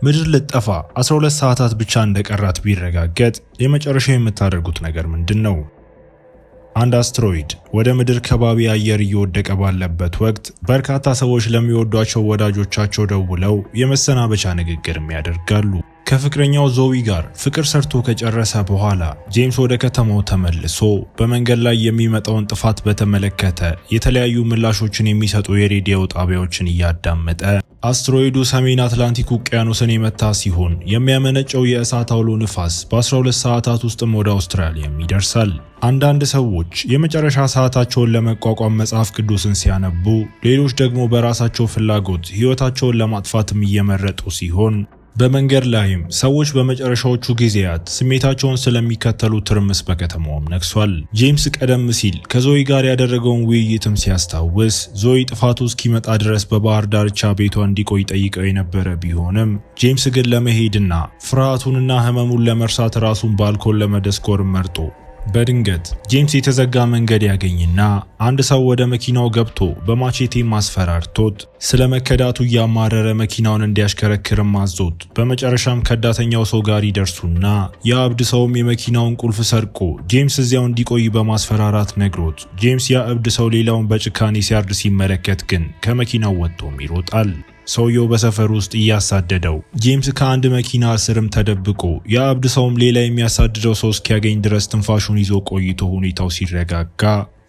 ምድር ልጠፋ 12 ሰዓታት ብቻ እንደቀራት ቢረጋገጥ የመጨረሻው የምታደርጉት ነገር ምንድነው? አንድ አስትሮይድ ወደ ምድር ከባቢ አየር እየወደቀ ባለበት ወቅት በርካታ ሰዎች ለሚወዷቸው ወዳጆቻቸው ደውለው የመሰናበቻ ንግግርም ያደርጋሉ። ከፍቅረኛው ዞዊ ጋር ፍቅር ሰርቶ ከጨረሰ በኋላ ጄምስ ወደ ከተማው ተመልሶ በመንገድ ላይ የሚመጣውን ጥፋት በተመለከተ የተለያዩ ምላሾችን የሚሰጡ የሬዲዮ ጣቢያዎችን እያዳመጠ አስትሮይዱ ሰሜን አትላንቲክ ውቅያኖስን የመታ ሲሆን የሚያመነጨው የእሳት አውሎ ንፋስ በ12 ሰዓታት ውስጥም ወደ አውስትራሊያም ይደርሳል። አንዳንድ ሰዎች የመጨረሻ ሰዓታቸውን ለመቋቋም መጽሐፍ ቅዱስን ሲያነቡ፣ ሌሎች ደግሞ በራሳቸው ፍላጎት ሕይወታቸውን ለማጥፋትም እየመረጡ ሲሆን በመንገድ ላይም ሰዎች በመጨረሻዎቹ ጊዜያት ስሜታቸውን ስለሚከተሉ ትርምስ በከተማውም ነግሷል። ጄምስ ቀደም ሲል ከዞይ ጋር ያደረገውን ውይይትም ሲያስታውስ ዞይ ጥፋቱ እስኪመጣ ድረስ በባህር ዳርቻ ቤቷ እንዲቆይ ጠይቀው የነበረ ቢሆንም ጄምስ ግን ለመሄድና ፍርሃቱንና ህመሙን ለመርሳት ራሱን በአልኮል ለመደስኮር መርጦ በድንገት ጄምስ የተዘጋ መንገድ ያገኝና አንድ ሰው ወደ መኪናው ገብቶ በማቼቴ ማስፈራርቶት ስለ መከዳቱ እያማረረ መኪናውን እንዲያሽከረክርም አዞት በመጨረሻም ከዳተኛው ሰው ጋር ይደርሱና የአብድ ሰውም የመኪናውን ቁልፍ ሰርቆ ጄምስ እዚያው እንዲቆይ በማስፈራራት ነግሮት ጄምስ ያ እብድ ሰው ሌላውን በጭካኔ ሲያርድ ሲመለከት ግን ከመኪናው ወጥቶም ይሮጣል። ሰውየው በሰፈር ውስጥ እያሳደደው ጄምስ ከአንድ መኪና ስርም ተደብቆ የአብድ ሰውም ሌላ የሚያሳድደው ሰው እስኪያገኝ ድረስ ትንፋሹን ይዞ ቆይቶ ሁኔታው ሲረጋጋ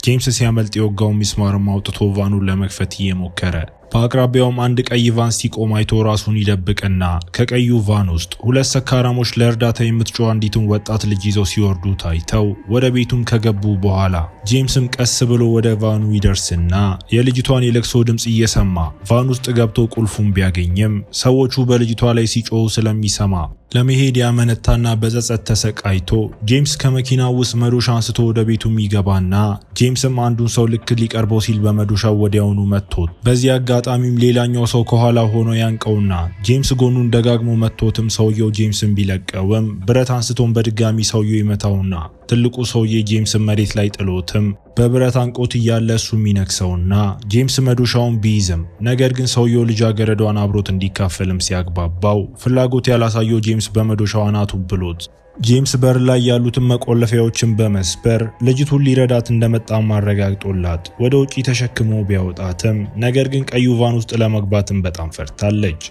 ጄምስ ሲያመልጥ የወጋው ሚስማርም አውጥቶ ቫኑን ለመክፈት እየሞከረ በአቅራቢያውም አንድ ቀይ ቫን ሲቆም አይቶ ራሱን ይደብቅና ከቀዩ ቫን ውስጥ ሁለት ሰካራሞች ለእርዳታ የምትጮህ አንዲትን ወጣት ልጅ ይዘው ሲወርዱ ታይተው ወደ ቤቱም ከገቡ በኋላ ጄምስም ቀስ ብሎ ወደ ቫኑ ይደርስና የልጅቷን የለቅሶ ድምጽ እየሰማ ቫን ውስጥ ገብቶ ቁልፉን ቢያገኝም ሰዎቹ በልጅቷ ላይ ሲጮሁ ስለሚሰማ ለመሄድ ያመነታና በጸጸት ተሰቃይቶ ጄምስ ከመኪናው ውስጥ መዶሻ አንስቶ ወደ ቤቱም ይገባና ጄምስም አንዱን ሰው ልክ ሊቀርበው ሲል በመዶሻው ወዲያውኑ መቶት በዚህ አጋጣሚም ሌላኛው ሰው ከኋላ ሆኖ ያንቀውና ጄምስ ጎኑን ደጋግሞ መቶትም ሰውየው ጄምስን ቢለቀውም ብረት አንስቶን በድጋሚ ሰውየው ይመታውና ትልቁ ሰውዬ ጄምስን መሬት ላይ ጥሎትም በብረት አንቆት እያለ እሱ የሚነክሰውና ጄምስ መዶሻውን ቢይዝም ነገር ግን ሰውየው ልጃገረዷን አብሮት እንዲካፈልም ሲያግባባው ፍላጎት ያላሳየው ጄምስ በመዶሻው አናቱን ብሎት ጄምስ በር ላይ ያሉትን መቆለፊያዎችን በመስበር ልጅቱን ሊረዳት እንደመጣ ማረጋግጦላት ወደ ውጪ ተሸክሞ ቢያወጣትም ነገር ግን ቀዩ ቫን ውስጥ ለመግባትም በጣም ፈርታለች።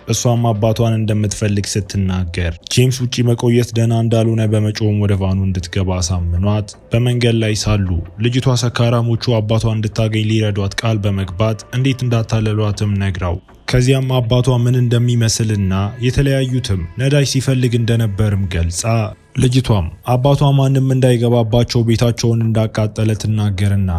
እሷም አባቷን እንደምትፈልግ ስትናገር ጄምስ ውጪ መቆየት ደህና እንዳልሆነ በመጮም ወደ ቫኑ እንድትገባ አሳምኗት በመንገድ ላይ ሳሉ ልጅቷ ሰካራሞቹ አባቷን እንድታገኝ ሊረዷት ቃል በመግባት እንዴት እንዳታለሏትም ነግራው ከዚያም አባቷ ምን እንደሚመስልና የተለያዩትም ነዳጅ ሲፈልግ እንደነበርም ገልጻ ልጅቷም አባቷ ማንም እንዳይገባባቸው ቤታቸውን እንዳቃጠለ ትናገርና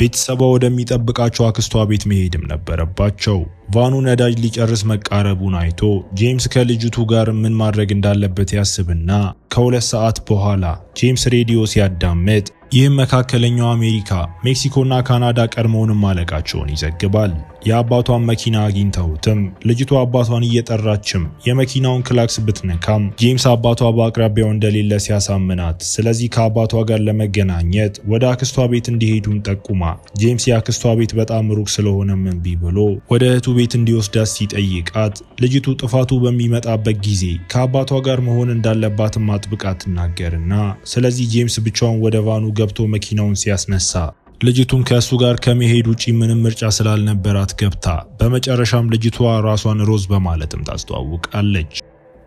ቤተሰቧ ወደሚጠብቃቸው አክስቷ ቤት መሄድም ነበረባቸው። ቫኑ ነዳጅ ሊጨርስ መቃረቡን አይቶ ጄምስ ከልጅቱ ጋር ምን ማድረግ እንዳለበት ያስብና ከ2 ሰዓት በኋላ ጄምስ ሬዲዮ ሲያዳምጥ ይህም መካከለኛው አሜሪካ፣ ሜክሲኮና ካናዳ ቀድሞውንም ማለቃቸውን ይዘግባል። የአባቷን መኪና አግኝተውትም ልጅቷ አባቷን እየጠራችም የመኪናውን ክላክስ ብትነካም ጄምስ አባቷ በአቅራቢያው እንደሌለ ሲያሳምናት ስለዚህ ከአባቷ ጋር ለመገናኘት ወደ አክስቷ ቤት እንዲሄዱም ጠቁማ ጄምስ የአክስቷ ቤት በጣም ሩቅ ስለሆነም እምቢ ብሎ ወደ እህቱ ቤት እንዲወስዳት ሲጠይቃት ልጅቱ ጥፋቱ በሚመጣበት ጊዜ ከአባቷ ጋር መሆን እንዳለባትም አጥብቃ ትናገርና ስለዚህ ጄምስ ብቻውን ወደ ቫኑ ገብቶ መኪናውን ሲያስነሳ ልጅቱን ከእሱ ጋር ከመሄድ ውጪ ምንም ምርጫ ስላልነበራት ገብታ በመጨረሻም ልጅቷ ራሷን ሮዝ በማለትም ታስተዋውቃለች።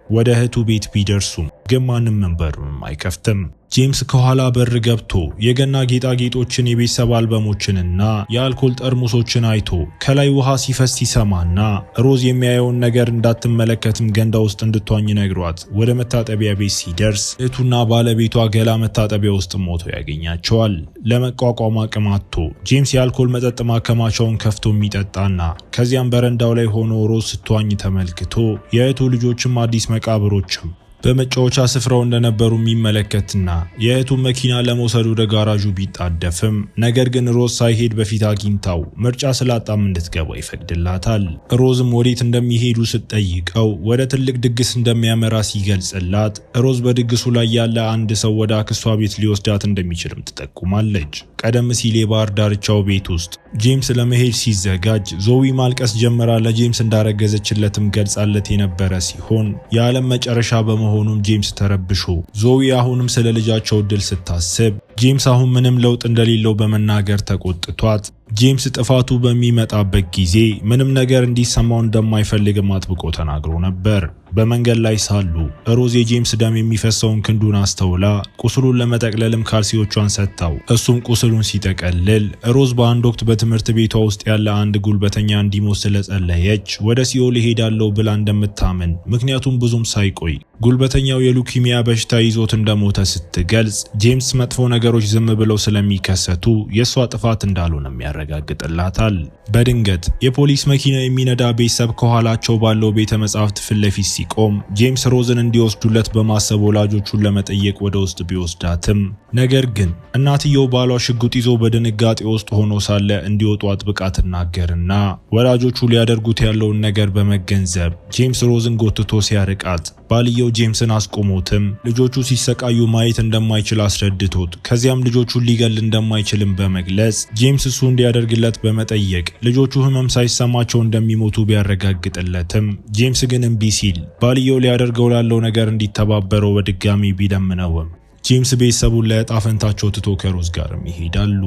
ወደ እህቱ ቤት ቢደርሱም ግን ማንም በሩን አይከፍትም። ጄምስ ከኋላ በር ገብቶ የገና ጌጣጌጦችን የቤተሰብ አልበሞችንና የአልኮል ጠርሙሶችን አይቶ ከላይ ውሃ ሲፈስ ሲሰማና ሮዝ የሚያየውን ነገር እንዳትመለከትም ገንዳ ውስጥ እንድትዋኝ ነግሯት ወደ መታጠቢያ ቤት ሲደርስ እህቱና ባለቤቷ ገላ መታጠቢያ ውስጥ ሞተው ያገኛቸዋል። ለመቋቋም አቅም አጥቶ ጄምስ የአልኮል መጠጥ ማከማቻውን ከፍቶ የሚጠጣና ከዚያም በረንዳው ላይ ሆኖ ሮዝ ስትዋኝ ተመልክቶ የእህቱ ልጆችም አዲስ መቃብሮችም በመጫወቻ ስፍራው እንደነበሩ የሚመለከትና የእህቱን መኪና ለመውሰድ ወደ ጋራዡ ቢጣደፍም ነገር ግን ሮዝ ሳይሄድ በፊት አግኝታው ምርጫ ስላጣም እንድትገባ ይፈቅድላታል። ሮዝም ወዴት እንደሚሄዱ ስትጠይቀው ወደ ትልቅ ድግስ እንደሚያመራ ሲገልጽላት ሮዝ በድግሱ ላይ ያለ አንድ ሰው ወደ አክስቷ ቤት ሊወስዳት እንደሚችልም ትጠቁማለች። ቀደም ሲል የባህር ዳርቻው ቤት ውስጥ ጄምስ ለመሄድ ሲዘጋጅ ዞዊ ማልቀስ ጀምራ ለጄምስ እንዳረገዘችለትም ገልጻለት የነበረ ሲሆን የዓለም መጨረሻ በመሆኑም ጄምስ ተረብሾ ዞዊ አሁንም ስለ ልጃቸው እድል ስታስብ ጄምስ አሁን ምንም ለውጥ እንደሌለው በመናገር ተቆጥቷት ጄምስ ጥፋቱ በሚመጣበት ጊዜ ምንም ነገር እንዲሰማው እንደማይፈልግም አጥብቆ ተናግሮ ነበር። በመንገድ ላይ ሳሉ ሮዝ የጄምስ ደም የሚፈሰውን ክንዱን አስተውላ ቁስሉን ለመጠቅለልም ካልሲዎቿን ሰጥታው እሱም ቁስሉን ሲጠቀልል ሮዝ በአንድ ወቅት በትምህርት ቤቷ ውስጥ ያለ አንድ ጉልበተኛ እንዲሞት ስለጸለየች ወደ ሲኦል እሄዳለሁ ብላ እንደምታምን ምክንያቱም ብዙም ሳይቆይ ጉልበተኛው የሉኪሚያ በሽታ ይዞት እንደሞተ ስትገልጽ ጄምስ መጥፎ ነገሮች ዝም ብለው ስለሚከሰቱ የሷ ጥፋት እንዳልሆነም ያረጋግጥላታል። በድንገት የፖሊስ መኪና የሚነዳ ቤተሰብ ከኋላቸው ባለው ቤተ መጻሕፍት ፊት ለፊት ሲቆም ጄምስ ሮዝን እንዲወስዱለት በማሰብ ወላጆቹን ለመጠየቅ ወደ ውስጥ ቢወስዳትም ነገር ግን እናትየው ባሏ ሽጉጥ ይዞ በድንጋጤ ውስጥ ሆኖ ሳለ እንዲወጡ አጥብቃ ትናገርና ወላጆቹ ሊያደርጉት ያለውን ነገር በመገንዘብ ጄምስ ሮዝን ጎትቶ ሲያርቃት ባልየው ጄምስን አስቆሞትም ልጆቹ ሲሰቃዩ ማየት እንደማይችል አስረድቶት ከዚያም ልጆቹን ሊገል እንደማይችልም በመግለጽ ጄምስ እሱ እንዲያደርግለት በመጠየቅ ልጆቹ ህመም ሳይሰማቸው እንደሚሞቱ ቢያረጋግጥለትም ጄምስ ግን እምቢ ሲል ባልየው ሊያደርገው ላለው ነገር እንዲተባበረው በድጋሚ ቢለምነውም ጄምስ ቤተሰቡን ለዕጣ ፈንታቸው ትቶ ከሮዝ ጋርም ይሄዳሉ።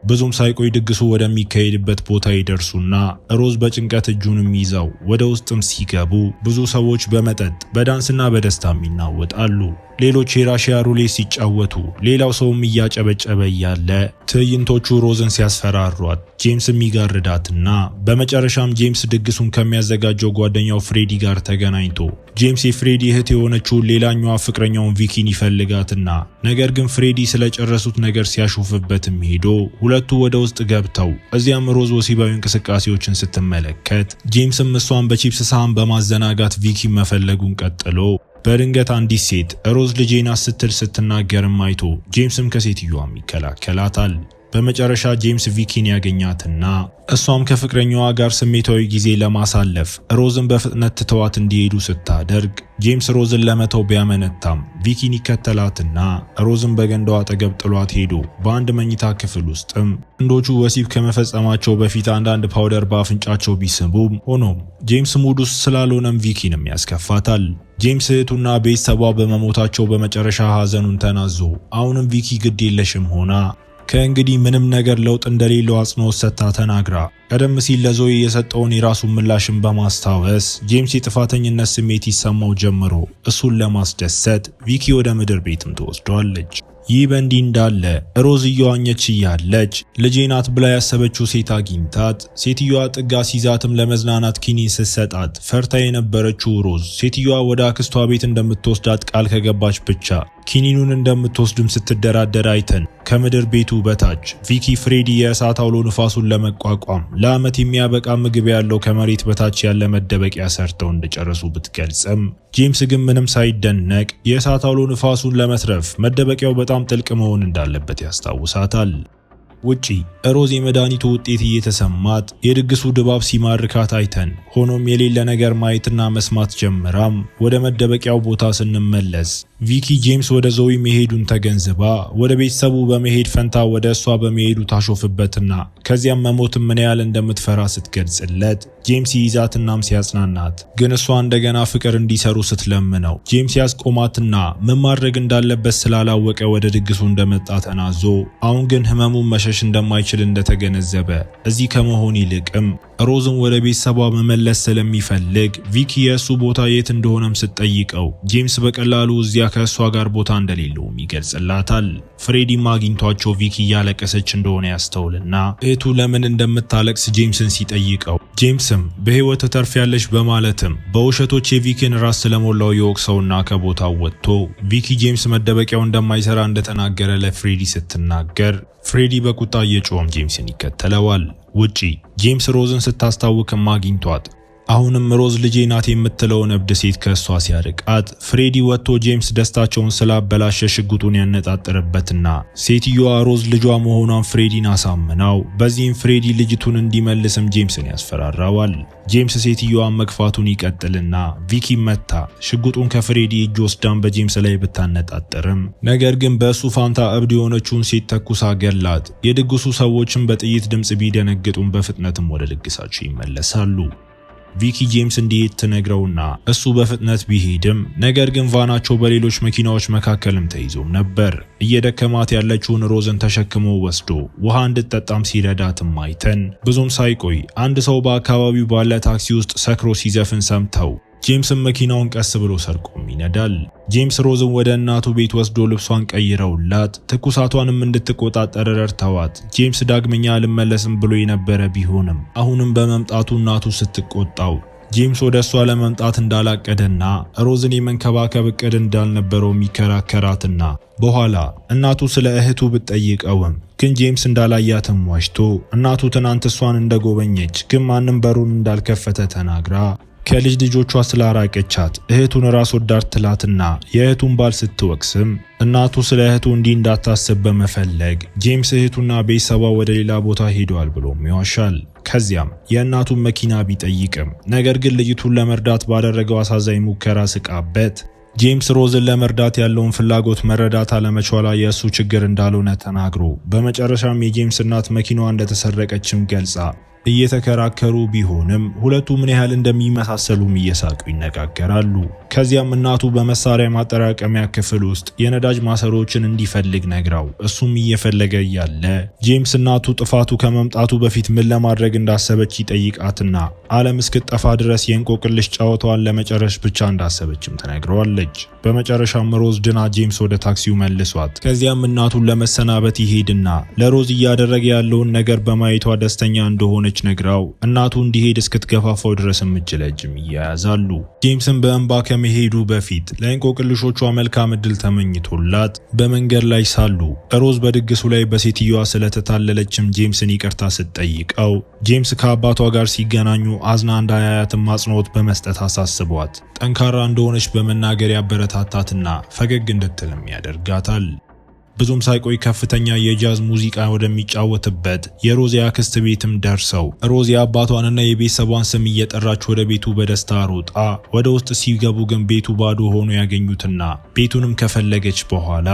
ብዙም ሳይቆይ ድግሱ ወደሚካሄድበት ቦታ ይደርሱና ሮዝ በጭንቀት እጁንም ይዘው ወደ ውስጥም ሲገቡ ብዙ ሰዎች በመጠጥ በዳንስና በደስታም ይናወጣሉ። ሌሎች የራሺያ ሩሌት ሲጫወቱ ሌላው ሰውም እያጨበጨበ ያለ ትዕይንቶቹ ሮዝን ሲያስፈራሯት ጄምስም ይጋርዳትና በመጨረሻም ጄምስ ድግሱን ከሚያዘጋጀው ጓደኛው ፍሬዲ ጋር ተገናኝቶ ጄምስ የፍሬዲ እህት የሆነችውን ሌላኛዋ ፍቅረኛውን ቪኪን ይፈልጋትና ነገር ግን ፍሬዲ ስለጨረሱት ነገር ሲያሾፍበትም ሄዶ ሁለቱ ወደ ውስጥ ገብተው እዚያም ሮዝ ወሲባዊ እንቅስቃሴዎችን ስትመለከት ጄምስም እሷን በቺፕስ ሳህን በማዘናጋት ቪኪን መፈለጉን ቀጥሎ በድንገት አንዲት ሴት ሮዝ ልጄ ናት ስትል ስትናገርም አይቶ ጄምስም ከሴትዮዋም ይከላከላታል። በመጨረሻ ጄምስ ቪኪን ያገኛትና እሷም ከፍቅረኛዋ ጋር ስሜታዊ ጊዜ ለማሳለፍ ሮዝን በፍጥነት ትተዋት እንዲሄዱ ስታደርግ ጄምስ ሮዝን ለመተው ቢያመነታም ቪኪን ይከተላትና ሮዝን በገንዳው አጠገብ ጥሏት ሄዶ በአንድ መኝታ ክፍል ውስጥም እንዶቹ ወሲብ ከመፈጸማቸው በፊት አንዳንድ ፓውደር በአፍንጫቸው ቢስቡም ሆኖም ጄምስ ሙድ ውስጥ ስላልሆነም ቪኪንም ያስከፋታል። ጄምስ እህቱና ቤተሰቧ በመሞታቸው በመጨረሻ ሐዘኑን ተናዞ አሁንም ቪኪ ግድ የለሽም ሆና ከእንግዲህ ምንም ነገር ለውጥ እንደሌለው አጽንኦት ሰጥታ ተናግራ ቀደም ሲል ለዞይ የሰጠውን የራሱን ምላሽን በማስታወስ ጄምስ የጥፋተኝነት ስሜት ይሰማው ጀምሮ እሱን ለማስደሰት ቪኪ ወደ ምድር ቤትም ትወስደዋለች። ይህ በእንዲህ እንዳለ ሮዝ እየዋኘች እያለች ልጄ ናት ብላ ያሰበችው ሴት አግኝታት ሴትዮዋ ጥጋ ሲዛትም ለመዝናናት ኪኒን ስትሰጣት ፈርታ የነበረችው ሮዝ ሴትዮዋ ወደ አክስቷ ቤት እንደምትወስዳት ቃል ከገባች ብቻ ኪኒኑን እንደምትወስድም ስትደራደር አይተን ከምድር ቤቱ በታች ቪኪ ፍሬዲ የእሳት አውሎ ንፋሱን ለመቋቋም ለዓመት የሚያበቃ ምግብ ያለው ከመሬት በታች ያለ መደበቂያ ሰርተው እንደጨረሱ ብትገልጽም ጄምስ ግን ምንም ሳይደነቅ የእሳት አውሎ ንፋሱን ለመትረፍ መደበቂያው በጣም ጥልቅ መሆን እንዳለበት ያስታውሳታል። ውጪ ሮዝ የመድኃኒቱ ውጤት እየተሰማት የድግሱ ድባብ ሲማርካት አይተን ሆኖም የሌለ ነገር ማየትና መስማት ጀምራም ወደ መደበቂያው ቦታ ስንመለስ ቪኪ ጄምስ ወደ ዞዊ መሄዱን ተገንዝባ ወደ ቤተሰቡ በመሄድ ፈንታ ወደ እሷ በመሄዱ ታሾፍበትና ከዚያም መሞትን ምን ያህል እንደምትፈራ ስትገልጽለት ጄምስ ይዛትናም ሲያጽናናት ግን እሷ እንደገና ፍቅር እንዲሰሩ ስትለምነው ጄምስ ያስቆማትና ምን ማድረግ እንዳለበት ስላላወቀ ወደ ድግሱ እንደመጣ ተናዞ አሁን ግን ህመሙን መሸሽ እንደማይችል እንደተገነዘበ እዚህ ከመሆን ይልቅም ሮዝን ወደ ቤተሰቧ መመለስ ስለሚፈልግ ቪኪ የእሱ ቦታ የት እንደሆነም ስትጠይቀው ጄምስ በቀላሉ እዚያ ከእሷ ጋር ቦታ እንደሌለውም ይገልጽላታል። ፍሬዲም አግኝቷቸው ቪኪ እያለቀሰች እንደሆነ ያስተውልና እህቱ ለምን እንደምታለቅስ ጄምስን ሲጠይቀው ጄምስም በህይወት ተርፊያለሽ በማለትም በውሸቶች የቪኪን ራስ ስለሞላው የወቅሰውና ከቦታው ወጥቶ ቪኪ ጄምስ መደበቂያው እንደማይሰራ እንደተናገረ ለፍሬዲ ስትናገር ፍሬዲ በቁጣ እየጮኸም ጄምስን ይከተለዋል። ውጪ ጄምስ ሮዝን ስታስታውቅም አግኝቷት አሁንም ሮዝ ልጄ ናት የምትለውን እብድ ሴት ከሷ ሲያርቃት ፍሬዲ ወጥቶ ጄምስ ደስታቸውን ስላበላሸ ሽጉጡን ያነጣጠረበትና ሴትዮዋ ሮዝ ልጇ መሆኗን ፍሬዲን አሳምናው በዚህም ፍሬዲ ልጅቱን እንዲመልስም ጄምስን ያስፈራራዋል። ጄምስ ሴትዮዋን መግፋቱን ይቀጥልና ቪኪ መታ ሽጉጡን ከፍሬዲ እጅ ወስዳን በጄምስ ላይ ብታነጣጠርም ነገር ግን በእሱ ፋንታ እብድ የሆነችውን ሴት ተኩሳ ገላት። የድግሱ ሰዎችን በጥይት ድምጽ ቢደነግጡም በፍጥነትም ወደ ድግሳቸው ይመለሳሉ። ቪኪ ጄምስ እንዲሄድ ትነግረውና እሱ በፍጥነት ቢሄድም ነገር ግን ቫናቸው በሌሎች መኪናዎች መካከልም ተይዞም ነበር። እየደከማት ያለችውን ሮዝን ተሸክሞ ወስዶ ውሃ እንድትጠጣም ሲረዳትም አይተን ብዙም ሳይቆይ አንድ ሰው በአካባቢው ባለ ታክሲ ውስጥ ሰክሮ ሲዘፍን ሰምተው ጄምስም መኪናውን ቀስ ብሎ ሰርቆም ይነዳል። ጄምስ ሮዝን ወደ እናቱ ቤት ወስዶ ልብሷን ቀይረውላት ትኩሳቷንም እንድትቆጣጠር ረድተዋት ጄምስ ዳግመኛ አልመለስም ብሎ የነበረ ቢሆንም አሁንም በመምጣቱ እናቱ ስትቆጣው ጄምስ ወደ እሷ ለመምጣት እንዳላቀደና ሮዝን የመንከባከብ እቅድ እንዳልነበረው የሚከራከራትና በኋላ እናቱ ስለ እህቱ ብትጠይቀውም ግን ጄምስ እንዳላያትም ዋሽቶ እናቱ ትናንት እሷን እንደጎበኘች ግን ማንም በሩን እንዳልከፈተ ተናግራ ከልጅ ልጆቿ ስላራቀቻት እህቱን ራስ ወዳድ ትላትና የእህቱን ባል ስትወቅስም እናቱ ስለ እህቱ እንዲህ እንዳታስብ በመፈለግ ጄምስ እህቱና ቤተሰቧ ወደ ሌላ ቦታ ሄደዋል ብሎም ይዋሻል። ከዚያም የእናቱን መኪና ቢጠይቅም ነገር ግን ልጅቱን ለመርዳት ባደረገው አሳዛኝ ሙከራ ስቃበት ጄምስ ሮዝን ለመርዳት ያለውን ፍላጎት መረዳት አለመቻሏ የእሱ ችግር እንዳልሆነ ተናግሮ በመጨረሻም የጄምስ እናት መኪናዋ እንደተሰረቀችም ገልጻ እየተከራከሩ ቢሆንም ሁለቱ ምን ያህል እንደሚመሳሰሉም እየሳቁ ይነጋገራሉ። ከዚያም እናቱ በመሳሪያ ማጠራቀሚያ ክፍል ውስጥ የነዳጅ ማሰሮችን እንዲፈልግ ነግራው እሱም እየፈለገ እያለ ጄምስ እናቱ ጥፋቱ ከመምጣቱ በፊት ምን ለማድረግ እንዳሰበች ይጠይቃትና ዓለም እስክትጠፋ ድረስ የእንቆቅልሽ ጨዋታዋን ለመጨረስ ብቻ እንዳሰበችም ትነግረዋለች። በመጨረሻም ሮዝ ድና ጄምስ ወደ ታክሲው መልሷት ከዚያም እናቱን ለመሰናበት ይሄድና ለሮዝ እያደረገ ያለውን ነገር በማየቷ ደስተኛ እንደሆነች ነግራው እናቱ እንዲሄድ እስክትገፋፋው ድረስም እጅ ለእጅም ይያያዛሉ። ጄምስም በእንባ ከመሄዱ በፊት ለእንቆቅልሾቿ መልካም ዕድል ተመኝቶላት በመንገድ ላይ ሳሉ ሮዝ በድግሱ ላይ በሴትዮዋ ስለተታለለችም ጄምስን ይቅርታ ስትጠይቀው ጄምስ ከአባቷ ጋር ሲገናኙ አዝና እንዳያያትም አጽንኦት በመስጠት አሳስቧት ጠንካራ እንደሆነች በመናገር ያበረታታትና ፈገግ እንድትልም ያደርጋታል። ብዙም ሳይቆይ ከፍተኛ የጃዝ ሙዚቃ ወደሚጫወትበት የሮዝ አክስት ቤትም ደርሰው ሮዝ የአባቷንና የቤተሰቧን ስም እየጠራች ወደ ቤቱ በደስታ ሮጣ ወደ ውስጥ ሲገቡ ግን ቤቱ ባዶ ሆኖ ያገኙትና ቤቱንም ከፈለገች በኋላ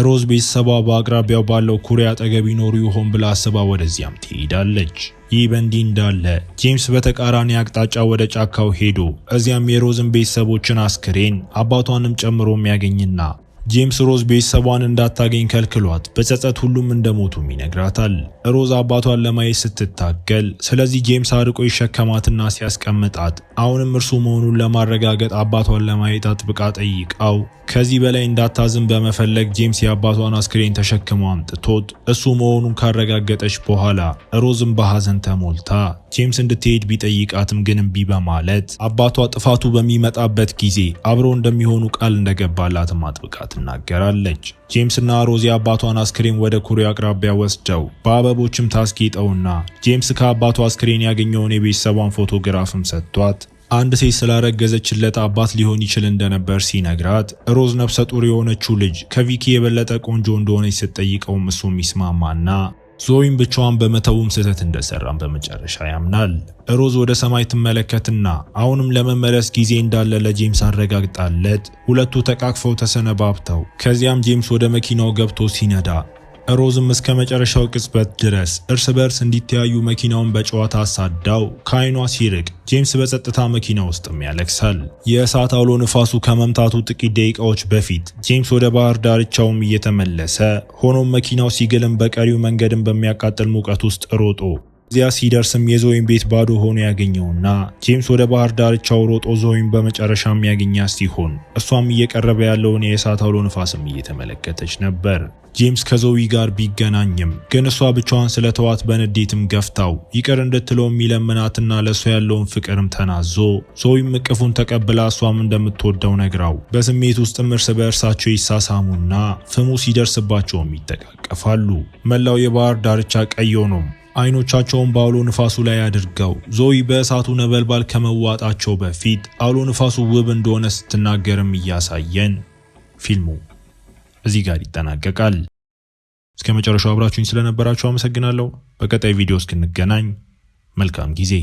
ሮዝ ቤተሰቧ በአቅራቢያው ባለው ኩሬ አጠገብ ይኖሩ ይሆን ብላ አስባ ወደዚያም ትሄዳለች። ይህ በእንዲህ እንዳለ ጄምስ በተቃራኒ አቅጣጫ ወደ ጫካው ሄዶ እዚያም የሮዝን ቤተሰቦችን አስክሬን አባቷንም ጨምሮ የሚያገኝና ጄምስ ሮዝ ቤተሰቧን እንዳታገኝ ከልክሏት በጸጸት ሁሉም እንደሞቱም ይነግራታል። ሮዝ አባቷን ለማየት ስትታገል ስለዚህ ጄምስ አርቆ ይሸከማትና ሲያስቀምጣት አሁንም እርሱ መሆኑን ለማረጋገጥ አባቷን ለማየት አጥብቃ ጠይቃው ከዚህ በላይ እንዳታዝን በመፈለግ ጄምስ የአባቷን አስክሬን ተሸክሞ አምጥቶት እሱ መሆኑን ካረጋገጠች በኋላ ሮዝም በሐዘን ተሞልታ ጄምስ እንድትሄድ ቢጠይቃትም ግን እምቢ በማለት አባቷ ጥፋቱ በሚመጣበት ጊዜ አብረው እንደሚሆኑ ቃል እንደገባላትም አጥብቃ ትናገራለች። ጄምስና ሮዝ የአባቷን አስክሬን ወደ ኩሬ አቅራቢያ ወስደው በአበቦችም ታስጌጠውና ጄምስ ከአባቷ አስክሬን ያገኘውን የቤተሰቧን ፎቶግራፍም ሰጥቷት አንድ ሴት ስላረገዘችለት አባት ሊሆን ይችል እንደነበር ሲነግራት ሮዝ ነፍሰ ጡር የሆነችው ልጅ ከቪኪ የበለጠ ቆንጆ እንደሆነች ስትጠይቀውም እሱም ይስማማና ዞይም ብቻዋን በመተውም ስህተት እንደሰራም በመጨረሻ ያምናል። ሮዝ ወደ ሰማይ ትመለከትና አሁንም ለመመለስ ጊዜ እንዳለ ለጄምስ አረጋግጣለት ሁለቱ ተቃቅፈው ተሰነባብተው ከዚያም ጄምስ ወደ መኪናው ገብቶ ሲነዳ ሮዝም እስከ መጨረሻው ቅጽበት ድረስ እርስ በርስ እንዲተያዩ መኪናውን በጨዋታ አሳዳው ከዓይኗ ሲርቅ ጄምስ በጸጥታ መኪና ውስጥም ያለቅሳል። የእሳት አውሎ ንፋሱ ከመምታቱ ጥቂት ደቂቃዎች በፊት ጄምስ ወደ ባህር ዳርቻውም እየተመለሰ ሆኖም መኪናው ሲግልም በቀሪው መንገድም በሚያቃጥል ሙቀት ውስጥ ሮጦ እዚያ ሲደርስም የዞይን ቤት ባዶ ሆኖ ያገኘውና ጄምስ ወደ ባህር ዳርቻው ሮጦ ዞይን በመጨረሻም ያገኛት ሲሆን እሷም እየቀረበ ያለውን የእሳት አውሎ ንፋስም እየተመለከተች ነበር። ጄምስ ከዞዊ ጋር ቢገናኝም ግን እሷ ብቻዋን ስለተዋት በንዴትም ገፍታው ይቅር እንድትለው የሚለምናትና ለእሷ ያለውን ፍቅርም ተናዞ ዞዊም እቅፉን ተቀብላ እሷም እንደምትወደው ነግራው በስሜት ውስጥም እርስ በእርሳቸው ይሳሳሙና ፍሙ ሲደርስባቸውም ይጠቃቀፋሉ። መላው የባህር ዳርቻ ቀይ ሆኖም አይኖቻቸውን በአውሎ ንፋሱ ላይ አድርገው ዞይ በእሳቱ ነበልባል ከመዋጣቸው በፊት አውሎ ንፋሱ ውብ እንደሆነ ስትናገርም እያሳየን ፊልሙ እዚህ ጋር ይጠናቀቃል። እስከ መጨረሻው አብራችሁኝ ስለነበራችሁ አመሰግናለሁ። በቀጣይ ቪዲዮ እስክንገናኝ መልካም ጊዜ